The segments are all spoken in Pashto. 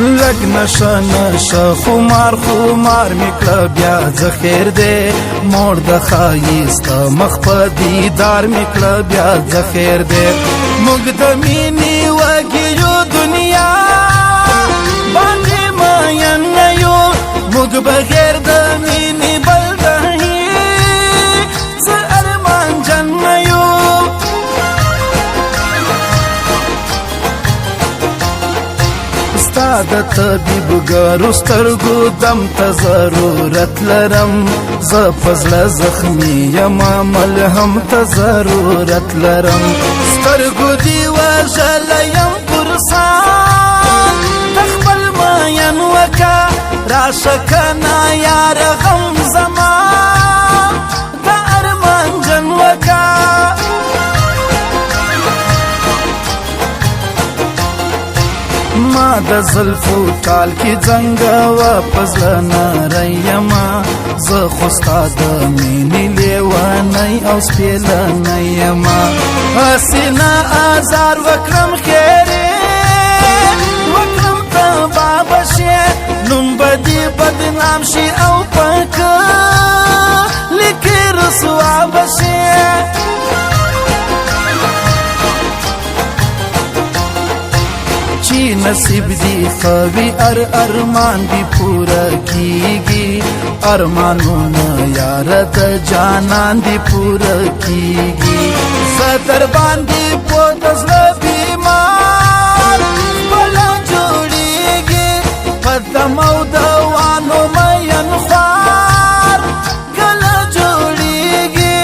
لگ نشه نشه خمار خمار میکړه بیا ذخیر دی موړ د ښایست مخ په دیدار میکړه بیا ذخیر دی موږ د مینې وږیو دنیا باندې مین نه یو موږ بغیر د مینې بل دهی زه ارمان جن نه یو ستا د طبیبګرو سترګو دم ته ضرورت لرم زه په زړه زخمي یم ملهم ته ضرورت لرم سترګو دې وژلی یم پرسان د خپل مین وکه راشه کنه یاره غم زما د ارمان جن وکه ما د زلفو تال کې ځنګه واپس لناری یما زه خو ستا د مینې لیونی او سپېلنی یما هسې نه ازار وکړم خیرې وکړم تباه به شې نوم به دې بدنام شي او په کلي کې رسوا به شې چی نصیب دی خوی ارمان دی پورا کیگی ارمانونا یار د جانان دی پورا کیگی ستر باندی پودزل بیمار بلا جوڑیگی پدم او دوانو مین خوار گلا جوڑیگی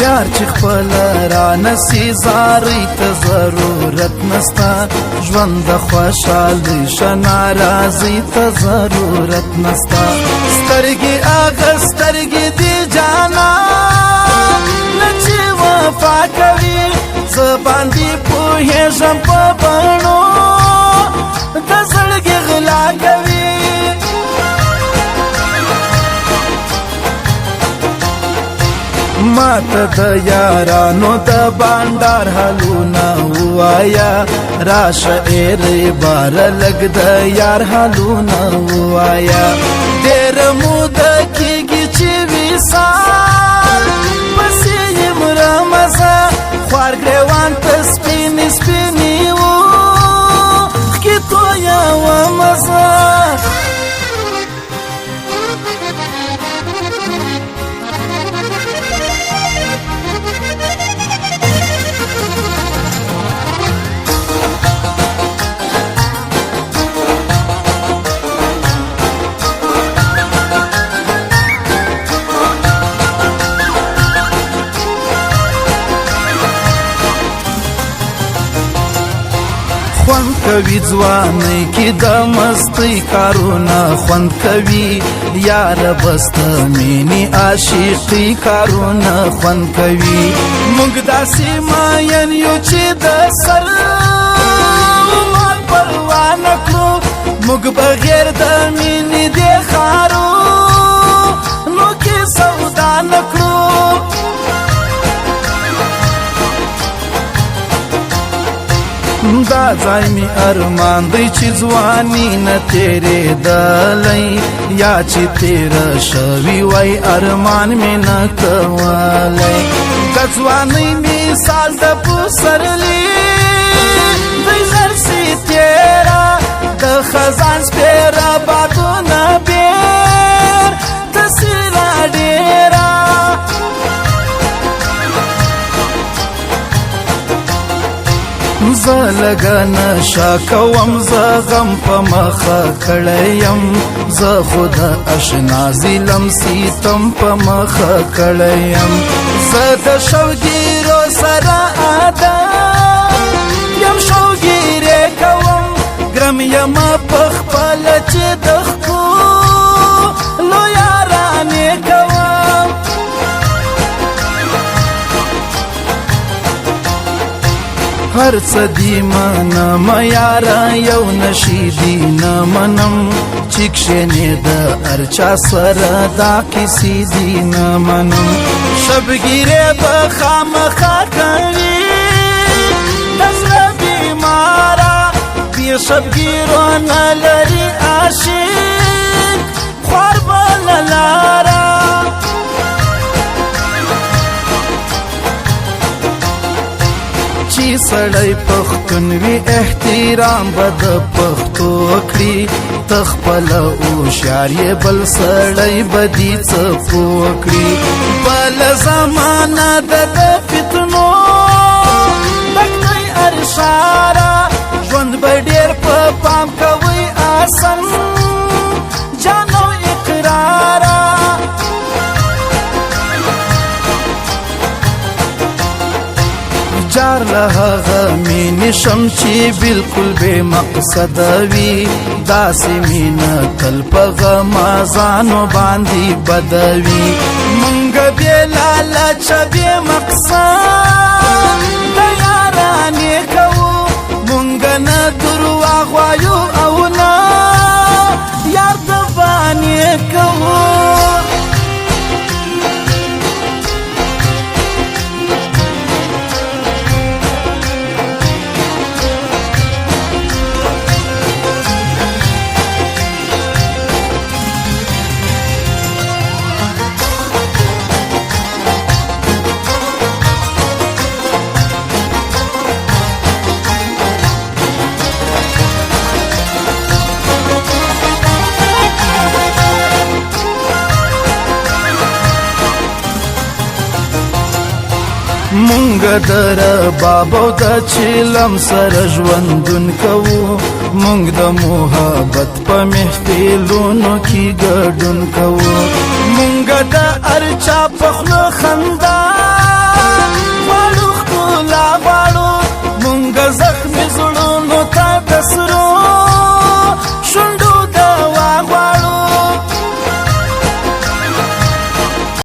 یار چې خپل را نسی زارې ته ضرورت نستا ژوند د خوشحالۍ شه ناراضۍ ته ضرورت نستا سترګې هغه سترګې دي جانان نه چې وفا کوي زه باندې پوهېږم په بڼو د زړګي غلا کوي ما ته د یارانو د بانډار حالونه ووایا راشه ایرې باره لږ د یار حالونه ووایا ډېر موده کېږي چې وصال پسې یم رمزه خوار ګریوان ته سپینې سپینې اوښکې تویومزه خوند کوي ځوانۍ کې د مستۍ کارونه خوند کوي یار بست مینې عاشقۍ کارونه خوند کوي موږ داسې مین یو چې د سر مال پروا نه کړو موږ بغیر د مینې دې ښارونو کې سودا نه کړو دا ځای می ارمان دی چې ځواني نه تېرېدلی یا چې تېره شوي وای ارمان مې نه کولی د ځوانۍ مثال د پسرلي دی زر سي تېره د خزان سپېره بادونه بېر تسې را ډېره زه لږه نشه کوم زه غم په مخه کړی یم زه خو د اشنا ظلم ستم په مخه کړی یم زه د شوګیرو سره عادت یم شوګیرې کوم ګرم یم په خپله چې د ښکلو یارانې کوم هر څه دی منم یاره یو نشي دی نه منم چې کښېنې د هر چا سره دا کیسې دی نه منم شبګیرې به خامخا کوي شبګیرو نه لري عاشق خوار بل لاره چې سړی پښتون وي احترام به د پښتو کړي تخپل هوښیار یې بل سړی به دې څه پوه کړي بل زمانه د فتنو ډک دی هر ښاره ژوند به ډېر په پام کوئ آسن جانو اقراره جار له هغه مینې شم چې بلکل بې مقصده وي داسې مینه تل په غمازانو باندې بده وي مونږ بې لالچه بې مقصد د یارانې کوو مونږ نه درواغ وایو او نه یار د بانې کوو مونږ در بابو د چیلم سره ژوندون کوو مونږ د محبت په محفلونو کې ګډون کوو مونږ د هر چا په خوله خندا